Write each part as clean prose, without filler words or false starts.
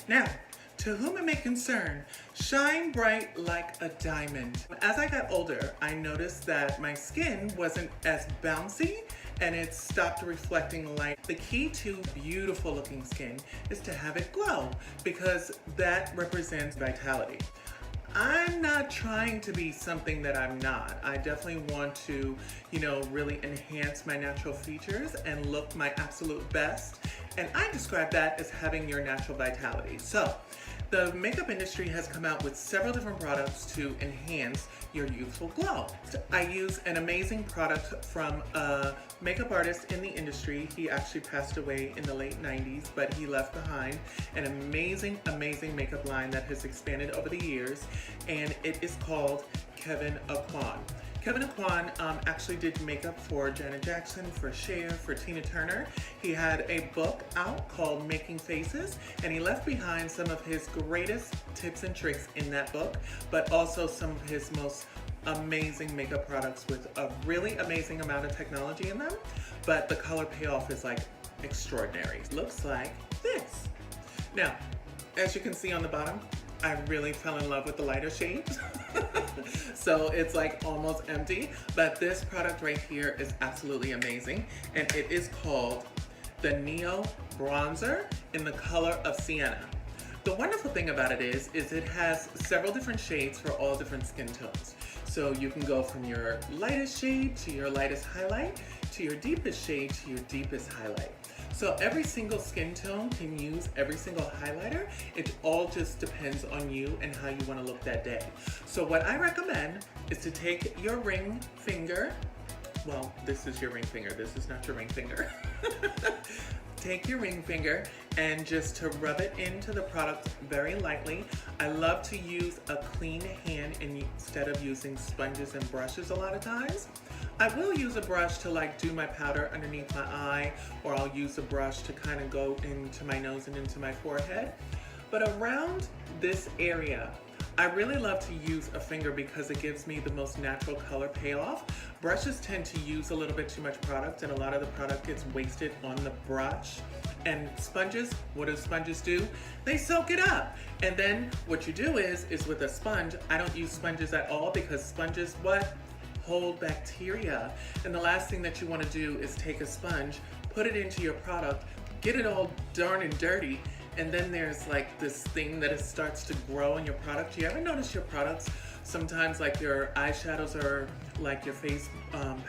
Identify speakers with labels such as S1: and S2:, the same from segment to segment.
S1: Now, to whom it may concern, shine bright like a diamond. As I got older, I noticed that my skin wasn't as bouncy and it stopped reflecting light. The key to beautiful looking skin is to have it glow because that represents vitality. I'm not trying to be something that I'm not. I definitely want to, really enhance my natural features and look my absolute best. And I describe that as having your natural vitality. So, the makeup industry has come out with several different products to enhance your youthful glow. I use an amazing product from a makeup artist in the industry. He actually passed away in the late 90s, but he left behind an amazing, amazing makeup line that has expanded over the years, and it is called Kevyn Aucoin. Kevyn Aucoin actually did makeup for Janet Jackson, for Cher, for Tina Turner. He had a book out called Making Faces, and he left behind some of his greatest tips and tricks in that book, but also some of his most amazing makeup products with a really amazing amount of technology in them, but the color payoff is like extraordinary. It looks like this. Now, as you can see on the bottom, I really fell in love with the lighter shades. So it's like almost empty, but this product right here is absolutely amazing, and it is called the Neo Bronzer in the color of Sienna. The wonderful thing about it is it has several different shades for all different skin tones. So you can go from your lightest shade to your lightest highlight, to your deepest shade to your deepest highlight. So every single skin tone can use every single highlighter. It all just depends on you and how you want to look that day. So what I recommend is to take your ring finger. Well, this is your ring finger. This is not your ring finger. Take your ring finger and just to rub it into the product very lightly. I love to use a clean hand instead of using sponges and brushes a lot of times. I will use a brush to like do my powder underneath my eye, or I'll use a brush to kind of go into my nose and into my forehead. But around this area, I really love to use a finger because it gives me the most natural color payoff. Brushes tend to use a little bit too much product, and a lot of the product gets wasted on the brush. And sponges, what do sponges do? They soak it up. And then what you do is with a sponge, I don't use sponges at all because sponges, hold bacteria. And the last thing that you want to do is take a sponge, put it into your product, get it all darn and dirty, and then there's like this thing that starts to grow in your product. Do you ever notice your products, sometimes like your eyeshadows or like your face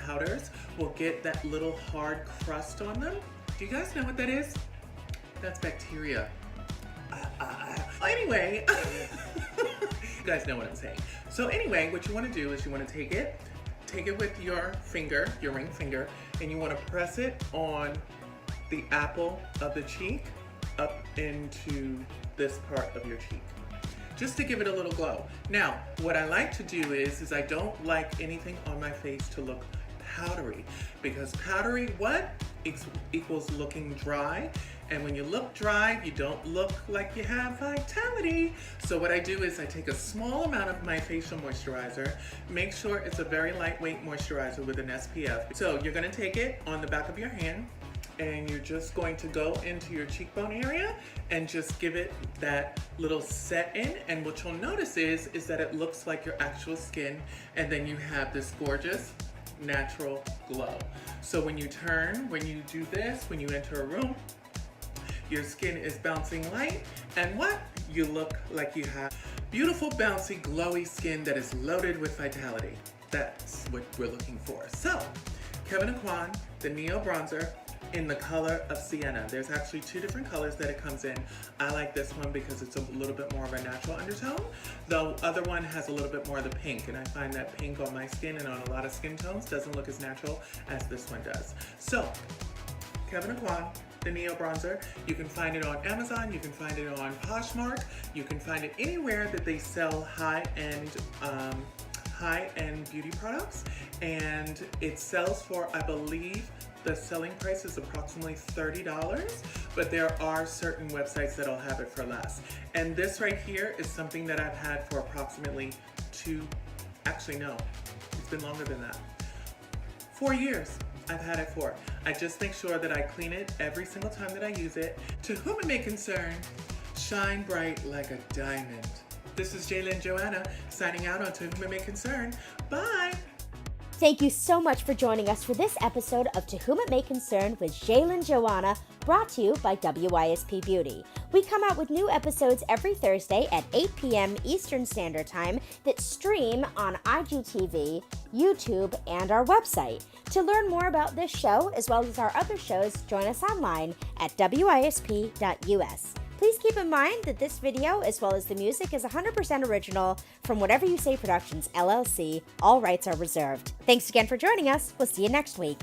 S1: powders will get that little hard crust on them? Do you guys know what that is? That's bacteria. Anyway, you guys know what I'm saying. So anyway, what you want to do is you want to take it with your finger, your ring finger, and you want to press it on the apple of the cheek up into this part of your cheek, just to give it a little glow. Now, what I like to do is I don't like anything on my face to look powdery, because powdery, equals looking dry. And when you look dry, you don't look like you have vitality. So what I do is I take a small amount of my facial moisturizer, make sure it's a very lightweight moisturizer with an SPF. So you're gonna take it on the back of your hand, and you're just going to go into your cheekbone area and just give it that little set in. And what you'll notice is that it looks like your actual skin, and then you have this gorgeous natural glow. So when you do this, when you enter a room, your skin is bouncing light, and you look like you have beautiful, bouncy, glowy skin that is loaded with vitality. That's what we're looking for. So, Kevyn Aucoin, the Neo Bronzer, in the color of Sienna. There's actually two different colors that it comes in. I like this one because it's a little bit more of a natural undertone. The other one has a little bit more of the pink, and I find that pink on my skin and on a lot of skin tones doesn't look as natural as this one does. So, Kevyn Aucoin, the Neo Bronzer. You can find it on Amazon, you can find it on Poshmark, you can find it anywhere that they sell high-end beauty products, and it sells for, I believe, the selling price is approximately $30, but there are certain websites that'll have it for less. And this right here is something that I've had for approximately it's been longer than that. 4 years I've had it for. I just make sure that I clean it every single time that I use it. To whom it may concern, shine bright like a diamond. This is Jayla and Joanna signing out on To Whom It May Concern. Bye!
S2: Thank you so much for joining us for this episode of To Whom It May Concern with Jayla and Joanna, brought to you by WYSP Beauty. We come out with new episodes every Thursday at 8 p.m. Eastern Standard Time that stream on IGTV, YouTube, and our website. To learn more about this show, as well as our other shows, join us online at WYSP.us. Please keep in mind that this video, as well as the music, is 100% original from Whatever You Say Productions, LLC. All rights are reserved. Thanks again for joining us. We'll see you next week.